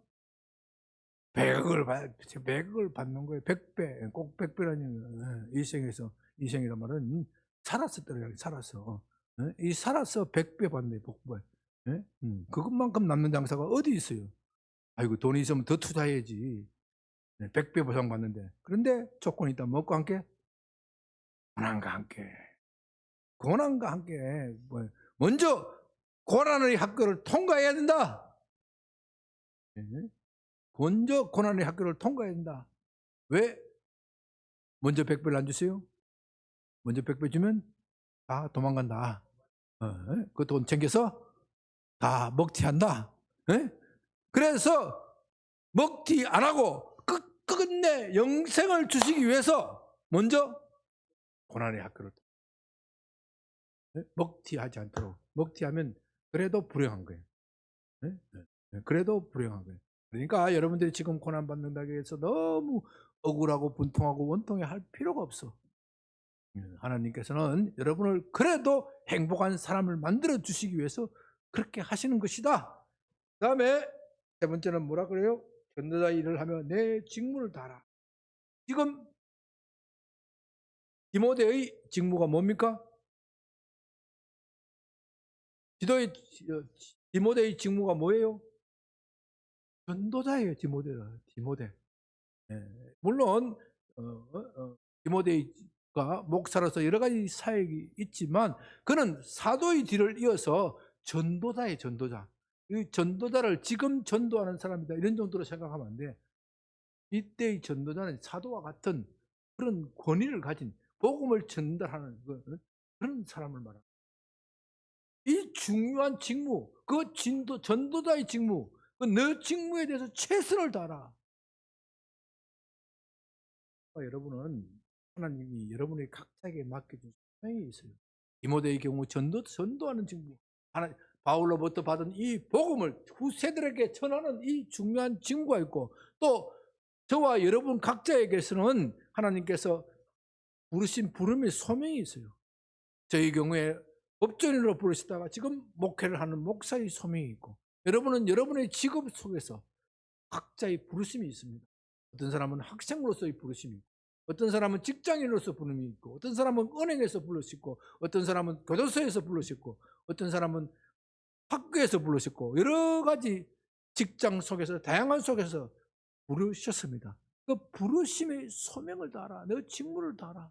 100억을 받는 거예요. 100배, 꼭 100배라니. 이생이란 말은 살았었더라고요. 살았어. 이 살아서 100배 받네, 복배. 그것만큼 남는 장사가 어디 있어요? 아이고, 돈이 있으면 더 투자해야지. 100배 보상 받는데. 그런데 조건이 있다. 뭐과 함께? 고난과 함께. 고난과 함께. 먼저 고난의 학교를 통과해야 된다. 먼저 고난의 학교를 통과해야 된다. 왜? 먼저 100배를 안 주세요? 먼저 100배 주면 다 도망간다. 그 돈 챙겨서 다 먹튀한다. 그래서 먹튀 안 하고 끝내 영생을 주시기 위해서 먼저 고난의 학교를 먹튀하지 않도록. 먹튀하면 그래도 불행한 거예요. 그래도 불행한 거예요. 그러니까 여러분들이 지금 고난 받는다고 해서 너무 억울하고 분통하고 원통해 할 필요가 없어. 하나님께서는 여러분을 그래도 행복한 사람을 만들어 주시기 위해서 그렇게 하시는 것이다. 그 다음에 세 번째는 뭐라 그래요? 전도자 일을 하며 내 직무를 다하라. 지금 디모데의 직무가 뭡니까? 디모데의 직무가 뭐예요? 전도자예요. 디모데. 예. 물론 디모데가 목사로서 여러 가지 사역이 있지만 그는 사도의 뒤를 이어서 전도자예요. 전도자. 이 전도자를 지금 전도하는 사람이다 이런 정도로 생각하면 안 돼. 이때의 전도자는 사도와 같은 그런 권위를 가진 복음을 전달하는 그런 사람을 말합니다. 이 중요한 직무, 전도자의 직무, 너 직무에 대해서 최선을 다하라. 여러분은 하나님이 여러분의 각자에게 맡겨준 사명이 있어요. 디모데의 경우 전도하는 직무, 바울로부터 받은 이 복음을 후세들에게 전하는 이 중요한 직무가 있고, 또 저와 여러분 각자에게서는 하나님께서 부르신 부름의 소명이 있어요. 저희 경우에 법조인으로 부르시다가 지금 목회를 하는 목사의 소명이 있고, 여러분은 여러분의 직업 속에서 각자의 부르심이 있습니다. 어떤 사람은 학생으로서의 부르심이 있고, 어떤 사람은 직장인으로서 부름이 있고, 어떤 사람은 은행에서 부르시고, 어떤 사람은 교도소에서 부르시고, 어떤 사람은 학교에서 부르셨고, 여러 가지 직장 속에서 다양한 속에서 부르셨습니다. 그 부르심의 소명을 다하라. 너 직무를 다하라.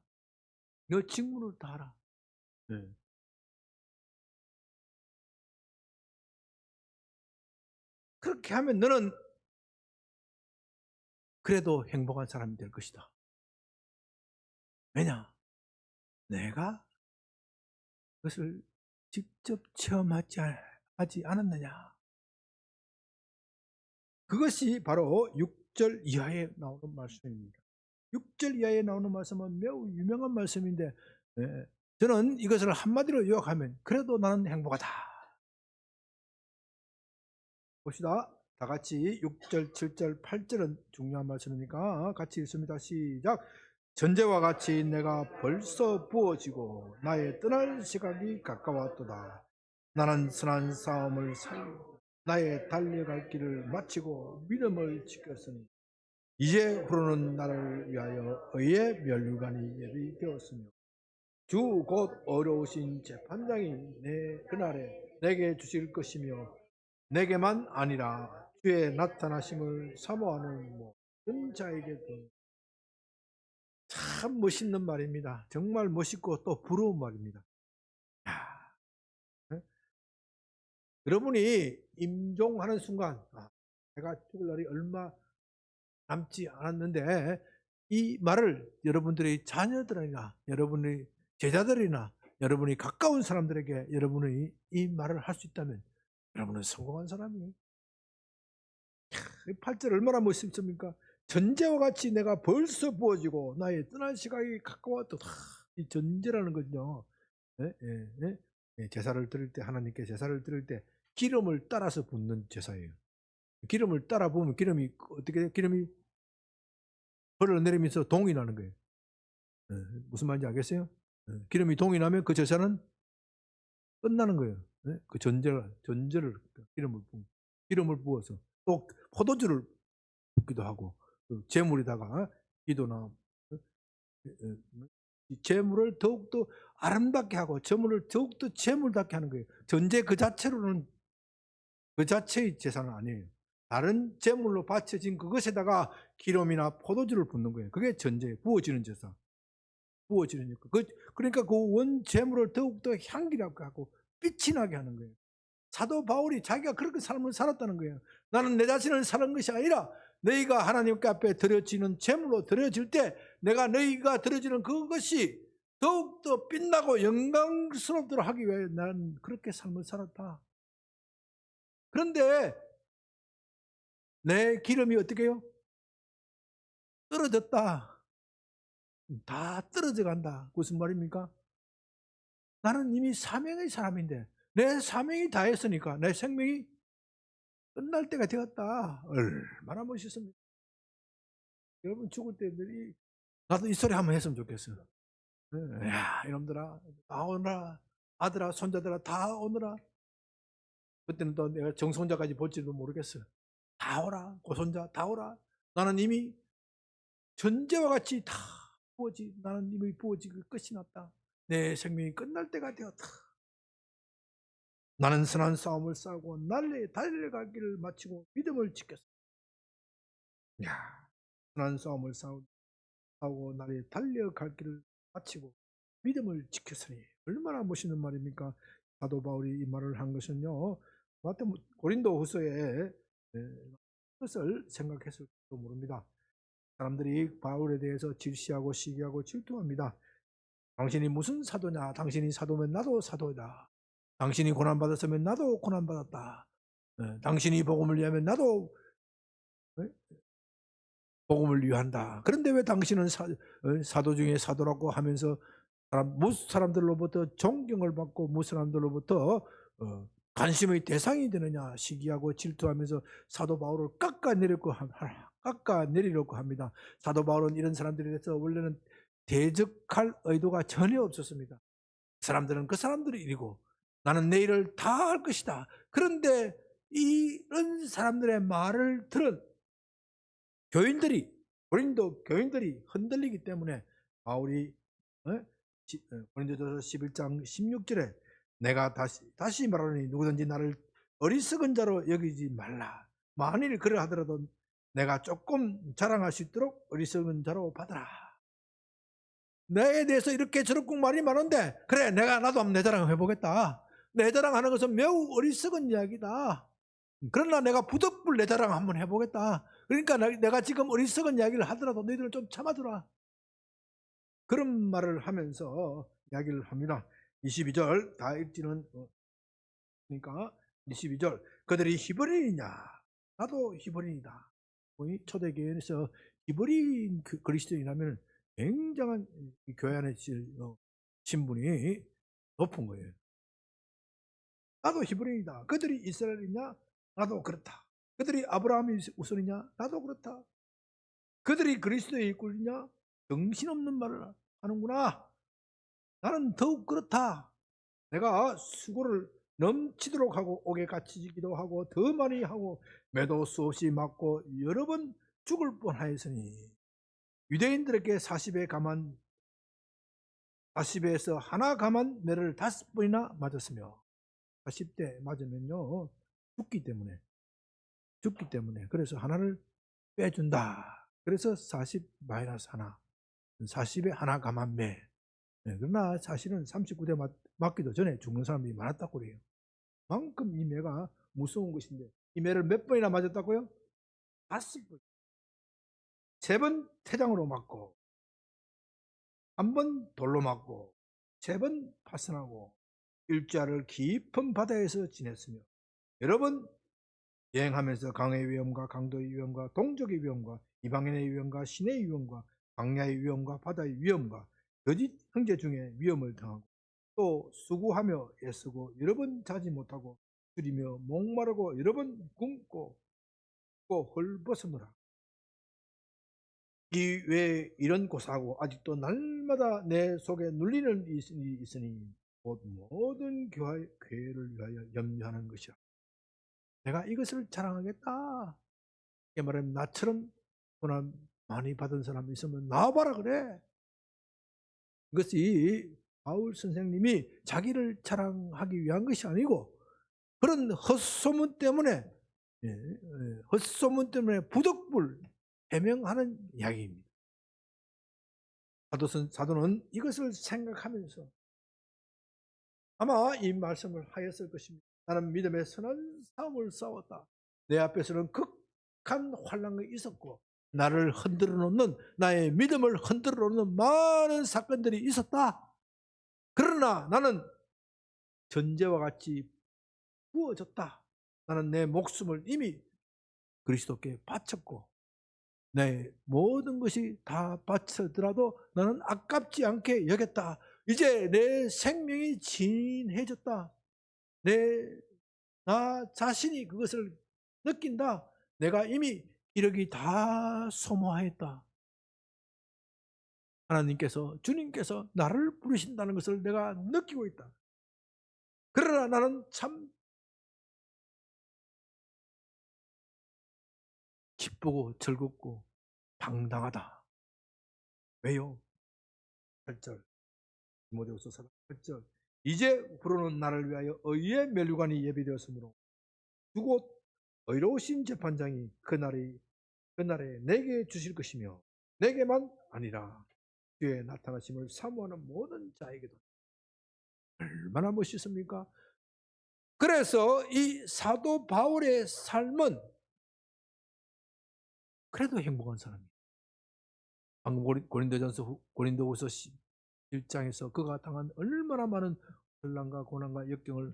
너 직무를 다하라. 네. 그렇게 하면 너는 그래도 행복한 사람이 될 것이다. 왜냐? 내가 그것을 직접 체험하지 않았느냐? 그것이 바로 6절 이하에 나오는 말씀입니다. 6절 이하에 나오는 말씀은 매우 유명한 말씀인데, 저는 이것을 한마디로 요약하면 그래도 나는 행복하다. 봅시다. 다 같이 6절, 7절, 8절은 중요한 말씀이니까 같이 읽습니다. 시작. 전제와 같이 내가 벌써 부어지고 나의 떠날 시각이 가까웠도다. 나는 선한 싸움을 살고 나의 달려갈 길을 마치고 믿음을 지켰으니 이제 후로는 나를 위하여 의의 면류관이 예비되었으며 주 곧 어려우신 재판장이 내 그날에 내게 주실 것이며 내게만 아니라 주의 나타나심을 사모하는 모든 자에게도. 참 멋있는 말입니다. 정말 멋있고 또 부러운 말입니다. 네? 여러분이 임종하는 순간, 내가 죽을 날이 얼마 남지 않았는데 이 말을 여러분들의 자녀들이나 여러분의 제자들이나 여러분이 가까운 사람들에게 여러분이 이 말을 할 수 있다면 여러분은 성공한 사람이에요. 8절 얼마나 멋있습니까? 전제와 같이 내가 벌써 부어지고 나의 떠날 시각이 가까웠다. 이 전제라는 거죠. 예, 예, 예. 예, 제사를 드릴 때, 하나님께 제사를 드릴 때 기름을 따라서 붓는 제사예요. 기름을 따라 부으면 기름이 흘러내리면서 동이 나는 거예요. 예, 무슨 말인지 알겠어요? 기름이 동이 나면 그 제사는 끝나는 거예요. 예? 그 전제를 기름을 부어서 또 포도주를 붓기도 하고, 그 제물에다가 기도나 제물을 더욱더 아름답게 하고 제물을 더욱더 제물답게 하는 거예요. 전제 그 자체로는 그 자체의 제사는 아니에요. 다른 제물로 바쳐진 그것에다가 기름이나 포도주를 붓는 거예요. 그게 전제, 부어지는 제사. 부어지는 그러니까 그 원 제물을 더욱더 향기롭게 하고 빛이 나게 하는 거예요. 사도 바울이 자기가 그렇게 삶을 살았다는 거예요. 나는 내 자신을 사는 것이 아니라 너희가 하나님께 앞에 드려지는 제물로 드려질 때 내가 너희가 드려지는 그것이 더욱더 빛나고 영광스럽도록 하기 위해 나는 그렇게 삶을 살았다. 그런데 내 기름이 어떻게 해요? 떨어졌다. 다 떨어져 간다. 무슨 말입니까? 나는 이미 사명의 사람인데 내 사명이 다했으니까 내 생명이 끝날 때가 되었다. 얼마나 멋있습니까? 여러분 죽을 때 나도 이 소리 한번 했으면 좋겠어요. 야, 이놈들아, 다 오너라. 아들아, 손자들아, 다 오너라. 그때는 또 내가 정손자까지 볼지도 모르겠어. 다 오라, 고손자, 다 오라. 나는 이미 전제와 같이 다 부어지, 나는 이미 부어지고 끝이 났다. 내 생명이 끝날 때가 되었다. 나는 선한 싸움을 싸우고 날래 달려갈 길을 마치고 믿음을 지켰다. 야, 선한 싸움을 싸우고 날래 달려갈 길을 마치고 믿음을 지켰으니 얼마나 멋있는 말입니까? 사도 바울이 이 말을 한 것은요, 고린도후서에 것을 생각했을지도 모릅니다. 사람들이 바울에 대해서 질시하고 시기하고 질투합니다. 당신이 무슨 사도냐? 당신이 사도면 나도 사도다. 당신이 고난받았으면 나도 고난받았다. 당신이 복음을 위하면 나도 복음을 위한다. 그런데 왜 당신은 사도 중에 사도라고 하면서 무슨 사람들로부터 존경을 받고 무슨 사람들로부터 관심의 대상이 되느냐? 시기하고 질투하면서 사도 바울을 깎아내리려고 합니다. 사도 바울은 이런 사람들에 대해서 원래는 대적할 의도가 전혀 없었습니다. 사람들은 그 사람들의 일이고 나는 내 일을 다 할 것이다. 그런데 이런 사람들의 말을 들은 교인들이, 고린도 교인들이 흔들리기 때문에 바울이 고린도전서 11장 16절에 내가 다시 말하노니 누구든지 나를 어리석은 자로 여기지 말라. 만일 그러하더라도 내가 조금 자랑할 수 있도록 어리석은 자로 받아라. 나에 대해서 이렇게 저렇게 말이 많은데 그래, 나도 한번 내 자랑 해보겠다. 내 자랑하는 것은 매우 어리석은 이야기다. 그러나 내가 부득불 내 자랑 한번 해보겠다. 그러니까 내가 지금 어리석은 이야기를 하더라도 너희들은 좀 참아두라. 그런 말을 하면서 이야기를 합니다. 22절 다 읽지는 그러니까 22절 그들이 히브리인이냐? 나도 히브리인이다. 초대교회에서 히브리인 그리스도인이라면 굉장한 교회 안에 신분이 높은 거예요. 나도 히브리인이다. 그들이 이스라엘이냐? 나도 그렇다. 그들이 아브라함이 우선이냐? 나도 그렇다. 그들이 그리스도의 일꾼이냐? 정신없는 말을 하는구나. 나는 더욱 그렇다. 내가 수고를 넘치도록 하고 옥에 갇히기도 하고 더 많이 하고 매도 수없이 맞고 여러 번 죽을 뻔하였으니 유대인들에게 40에서 하나 감한 매를 5번이나 맞았으며 40대 맞으면요 죽기 때문에 그래서 하나를 빼준다. 그래서 40 마이너스 하나 40에 하나 감한 매. 그러나 사실은 39대 맞기도 전에 죽는 사람이 많았다고 그래요. 만큼 이 매가 무서운 것인데 이 매를 몇 번이나 맞았다고요? 5번. 3번 태장으로 맞고 1번 돌로 맞고 3번 파선하고 일주일을 깊은 바다에서 지냈으며 여러 번 여행하면서 강의 위험과 강도의 위험과 동족의 위험과 이방인의 위험과 신의 위험과 광야의 위험과 바다의 위험과 거짓 형제 중에 위험을 당하고 또 수고하며 애쓰고 여러 번 자지 못하고 줄이며 목마르고 여러 번 굶고 또 헐벗으노라. 이 외에 이런 고사하고 아직도 날마다 내 속에 눌리는 일이 있으니 곧 모든 교회를 위하여 염려하는 것이라. 내가 이것을 자랑하겠다. 이게 말하면 나처럼 고난 많이 받은 사람이 있으면 나와봐라 그래. 이것이 바울 선생님이 자기를 자랑하기 위한 것이 아니고 그런 헛소문 때문에 부득불 해명하는 이야기입니다. 사도는 이것을 생각하면서 아마 이 말씀을 하였을 것입니다. 나는 믿음의 선한 싸움을 싸웠다. 내 앞에서는 극한 환난이 있었고 나를 흔들어 놓는, 나의 믿음을 흔들어 놓는 많은 사건들이 있었다. 그러나 나는 전제와 같이 부어졌다. 나는 내 목숨을 이미 그리스도께 바쳤고 내 모든 것이 다 바쳐더라도 나는 아깝지 않게 여겼다. 이제 내 생명이 진해졌다. 나 자신이 그것을 느낀다. 내가 이미 이력이 다 소모하였다. 하나님께서, 주님께서 나를 부르신다는 것을 내가 느끼고 있다. 그러나 나는 참 기쁘고 즐겁고 당당하다. 왜요? 8절 디모데후서 4장 8절 이제 부르는 나를 위하여 의의 면류관이 예비되었으므로 두고 의로우신 재판장이 그날에 내게 주실 것이며 내게만 아니라 주의 나타나심을 사모하는 모든 자에게도. 얼마나 멋있습니까? 그래서 이 사도 바울의 삶은 그래도 행복한 사람이에요. 방금 고린도후서 1장에서 그가 당한 얼마나 많은 혼란과 고난과 역경을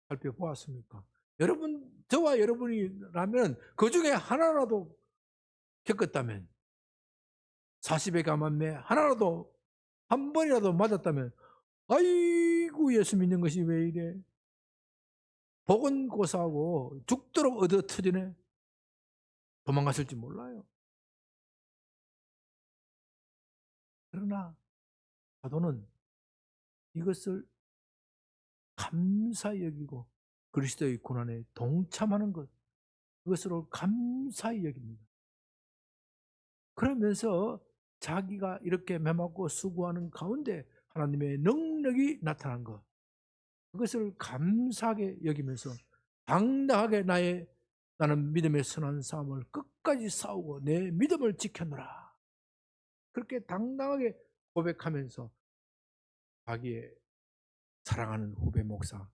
살펴보았습니까? 여러분, 저와 여러분이라면 그 중에 하나라도 겪었다면, 40의 감함에 하나라도 한 번이라도 맞았다면, 아이고 예수 믿는 것이 왜 이래? 복은 고사하고 죽도록 얻어터지네. 도망갔을지 몰라요. 그러나 사도는 이것을 감사히 여기고 그리스도의 고난에 동참하는 것, 그것으로 감사히 여깁니다. 그러면서 자기가 이렇게 매맞고 수고하는 가운데 하나님의 능력이 나타난 것, 그것을 감사하게 여기면서 당당하게 나는 믿음의 선한 싸움을 끝까지 싸우고 내 믿음을 지켰노라. 그렇게 당당하게 고백하면서 자기의 사랑하는 후배 목사,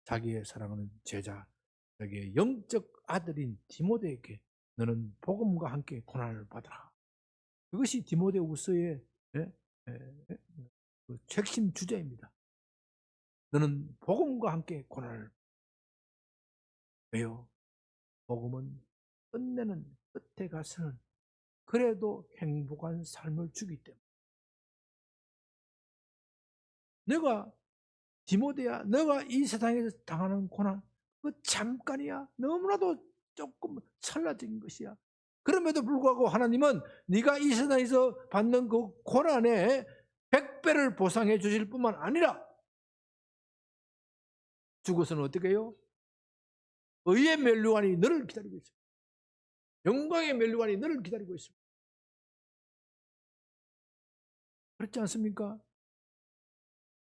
자기의 사랑하는 제자, 자기의 영적 아들인 디모데에게 너는 복음과 함께 고난을 받아라. 그것이 디모데후서의 그 핵심 주제입니다. 너는 복음과 함께 고난을. 왜요? 복음은 끝내는 끝에 가서는 그래도 행복한 삶을 주기 때문에. 너가 디모데야, 너가 이 세상에서 당하는 고난 그 잠깐이야. 너무나도 조금 찰나적인 것이야. 그럼에도 불구하고 하나님은 네가 이 세상에서 받는 그 고난에 100배를 보상해 주실 뿐만 아니라 죽어서는 어떻게 해요? 의의 면류관이 너를 기다리고 있습니다. 영광의 면류관이 너를 기다리고 있습니다. 그렇지 않습니까?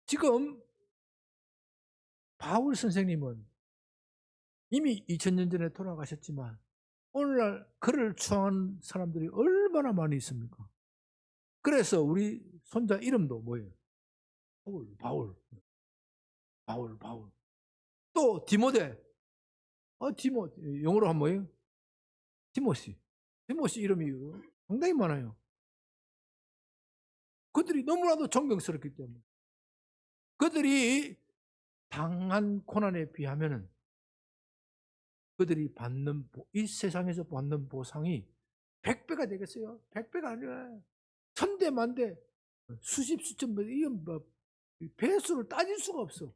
지금 바울 선생님은 이미 2000년 전에 돌아가셨지만 오늘날 그를 추앙하는 사람들이 얼마나 많이 있습니까? 그래서 우리 손자 이름도 뭐예요? 바울. 또 디모데. 영어로 하면 뭐예요? 디모시 이름이 상당히 많아요. 그들이 너무나도 존경스럽기 때문에. 그들이 당한 고난에 비하면은 그들이 이 세상에서 받는 보상이 100배가 되겠어요? 100배가 아니라 1000대 만대 수십 수천 배, 이건 뭐 배수를 따질 수가 없어.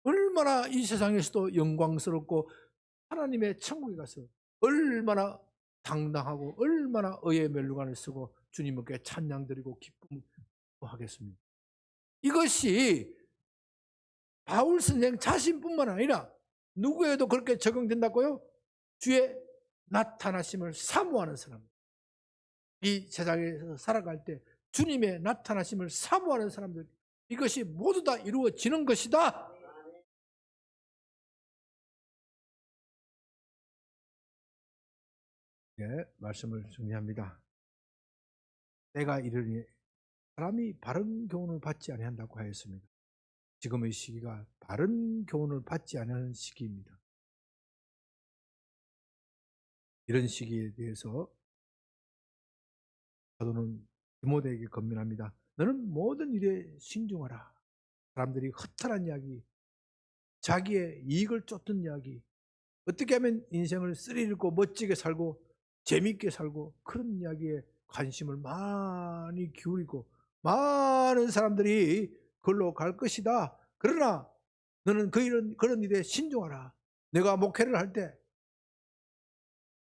얼마나 이 세상에서도 영광스럽고 하나님의 천국에 가서 얼마나 당당하고 얼마나 의의 면류관을 쓰고 주님께 찬양드리고 기쁨하겠습니까? 이것이 바울 선생 자신뿐만 아니라 누구에도 그렇게 적용된다고요? 주의 나타나심을 사모하는 사람. 이 세상에서 살아갈 때 주님의 나타나심을 사모하는 사람들, 이것이 모두 다 이루어지는 것이다. 네, 말씀을 정리합니다. 때가 이르니 사람이 바른 교훈을 받지 아니한다고 하였습니다. 지금의 시기가 바른 교훈을 받지 않는 시기입니다. 이런 시기에 대해서 사도는 디모데에게 권면합니다. 너는 모든 일에 신중하라. 사람들이 허탈한 이야기, 자기의 이익을 쫓는 이야기, 어떻게 하면 인생을 스릴있고 멋지게 살고 재미있게 살고 그런 이야기에 관심을 많이 기울이고 많은 사람들이 그걸로 갈 것이다. 그러나 너는 그런 일에 신중하라. 내가 목회를 할 때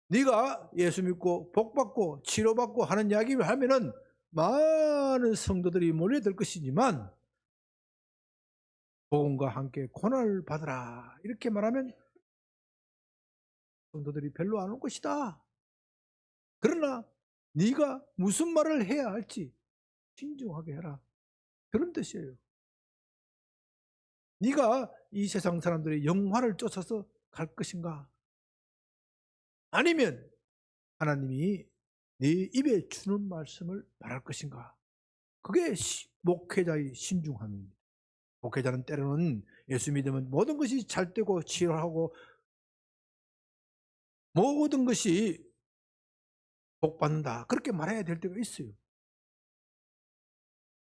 네가 예수 믿고 복받고 치료받고 하는 이야기를 하면은 많은 성도들이 몰려들 것이지만 복음과 함께 고난을 받으라 이렇게 말하면 성도들이 별로 안 올 것이다. 그러나 네가 무슨 말을 해야 할지 신중하게 해라. 그런 뜻이에요. 네가 이 세상 사람들의 영화를 쫓아서 갈 것인가? 아니면 하나님이 네 입에 주는 말씀을 말할 것인가? 그게 목회자의 신중함입니다. 목회자는 때로는 예수 믿으면 모든 것이 잘 되고 치료하고 모든 것이 복받는다 그렇게 말해야 될 때가 있어요.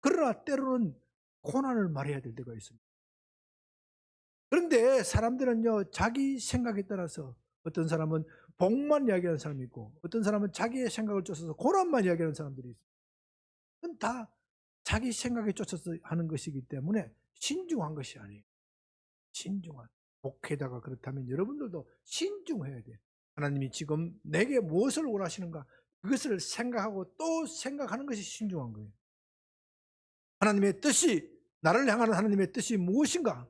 그러나 때로는 고난을 말해야 될 때가 있습니다. 그런데 사람들은요 자기 생각에 따라서 어떤 사람은 복만 이야기하는 사람이 있고 어떤 사람은 자기의 생각을 쫓아서 고난만 이야기하는 사람들이 있어요. 그건 다 자기 생각에 쫓아서 하는 것이기 때문에 신중한 것이 아니에요. 신중한 목회자가 그렇다면 여러분들도 신중해야 돼요. 하나님이 지금 내게 무엇을 원하시는가 그것을 생각하고 또 생각하는 것이 신중한 거예요. 하나님의 뜻이 나를 향하는 하나님의 뜻이 무엇인가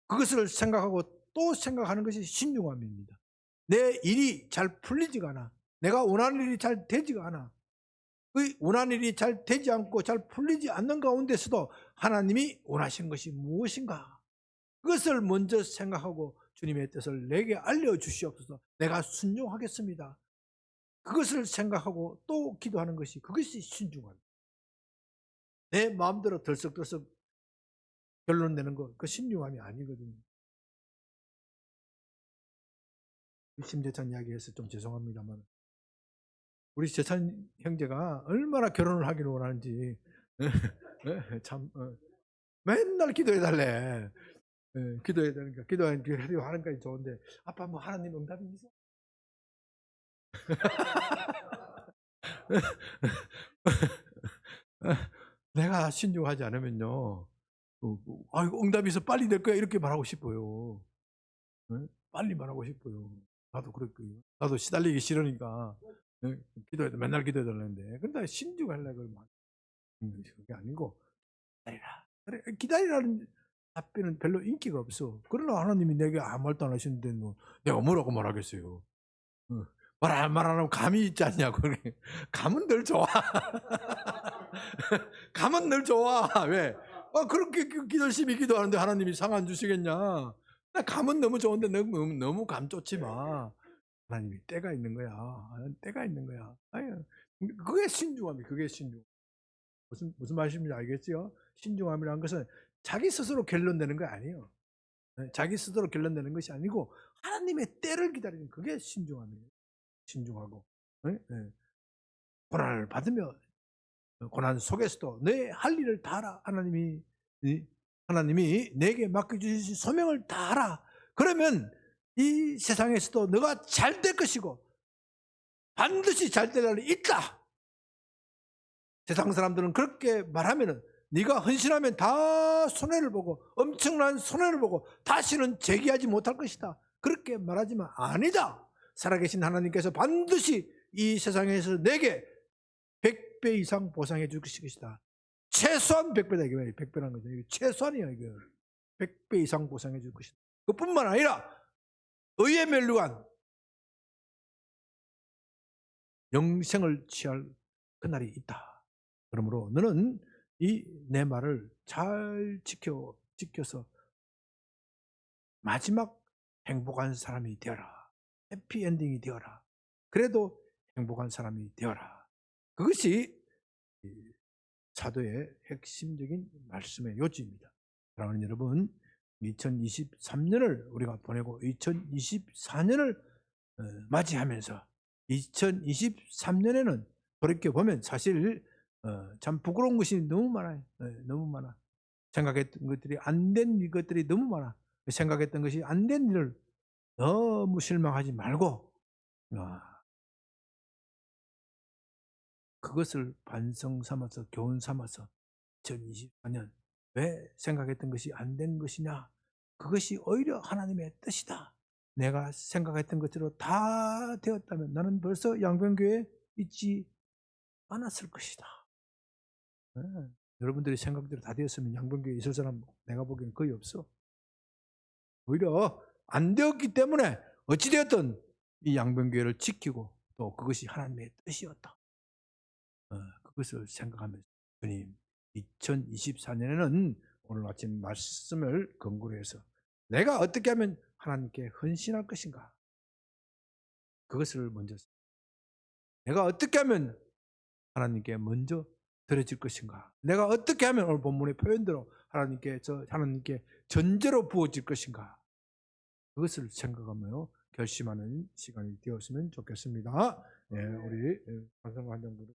그것을 생각하고 또 생각하는 것이 신중함입니다. 내 일이 잘 풀리지가 않아. 내가 원하는 일이 잘 되지가 않아. 그 원하는 일이 잘 되지 않고 잘 풀리지 않는 가운데서도 하나님이 원하시는 것이 무엇인가 그것을 먼저 생각하고 주님의 뜻을 내게 알려주시옵소서. 내가 순종하겠습니다. 그것을 생각하고 또 기도하는 것이 그것이 신중함. 내 마음대로 덜썩덜썩 결론 내는 거 그 신중함이 아니거든요. 심재찬 이야기해서 좀 죄송합니다만 우리 재찬 형제가 얼마나 결혼을 하기를 원하는지 참 맨날 기도해 달래. 기도해야 되니까 기도하는 까지 좋은데 아빠 뭐 하나님 응답이 있어? 내가 신중하지 않으면요 아이고 응답이 있어 빨리 될 거야 이렇게 말하고 싶어요. 빨리 말하고 싶어요. 나도 그랬고요. 나도 시달리기 싫으니까 맨날 기도해 달라는데 근데 신중하려고 그게 아니고 기다리라. 그래, 기다리라는 답변은 별로 인기가 없어. 그러나 하나님이 내게 아무 말도 안 하시는데 뭐 내가 뭐라고 말하겠어요. 말 안 하면 감이 있지 않냐고. 감은 늘 좋아. 감은 늘 좋아. 왜? 그렇게 열심히 기도하는데 하나님이 상 안 주시겠냐? 나 감은 너무 좋은데 너무 감 쫓지 마. 하나님이 때가 있는 거야. 때가 있는 거야. 아유, 그게 신중함이 그게 신중. 무슨 말씀인지 알겠지요? 신중함이라는 것은 자기 스스로 결론 내는 거 아니에요. 자기 스스로 결론 내는 것이 아니고 하나님의 때를 기다리는 그게 신중함이에요. 신중하고 고난을 받으며 고난 속에서도 내 할 일을 다 하라. 하나님이 내게 맡겨주신 소명을 다 하라. 그러면 이 세상에서도 너가 잘 될 것이고 반드시 잘 될 날이 있다. 세상 사람들은 그렇게 말하면은 네가 헌신하면 다 손해를 보고 엄청난 손해를 보고 다시는 재기하지 못할 것이다. 그렇게 말하지만 아니다. 살아계신 하나님께서 반드시 이 세상에서 내게 100배 이상 보상해 줄 것이다. 최소한 100배다 이게 100배라는 거죠. 이게 최소한이야 이게. 100배 이상 보상해 줄 것이다. 그뿐만 아니라 의에 멸류관 영생을 취할 그날이 있다. 그러므로 너는 이 내 말을 잘 지켜서 마지막 행복한 사람이 되어라. 해피엔딩이 되어라. 그래도 행복한 사람이 되어라. 그것이 사도의 핵심적인 말씀의 요지입니다. 사랑하는 여러분, 2023년을 우리가 보내고 2024년을 맞이하면서 2023년에는 돌이켜보면 사실 참 부끄러운 것이 너무 많아요. 너무 많아. 생각했던 것들이 안 된 것들이 너무 많아. 생각했던 것이 안 된 일을 너무 실망하지 말고 그것을 반성 삼아서 교훈 삼아서 2024년 왜 생각했던 것이 안 된 것이냐? 그것이 오히려 하나님의 뜻이다. 내가 생각했던 것대로 다 되었다면 나는 벌써 양변교회에 있지 많았을 것이다. 네. 여러분들이 생각대로 다 되었으면 양병교회에 있을 사람 내가 보기엔 거의 없어. 오히려 안 되었기 때문에 어찌되었든 이 양병교회를 지키고 또 그것이 하나님의 뜻이었다. 그것을 생각하면서 주님 2024년에는 오늘 아침 말씀을 근거로 해서 내가 어떻게 하면 하나님께 헌신할 것인가, 그것을 먼저, 내가 어떻게 하면 하나님께 먼저 드려질 것인가, 내가 어떻게 하면 오늘 본문의 표현대로 하나님께 전제로 부어질 것인가, 그것을 생각하며 결심하는 시간이 되었으면 좋겠습니다. 네, 우리 방송 관장분들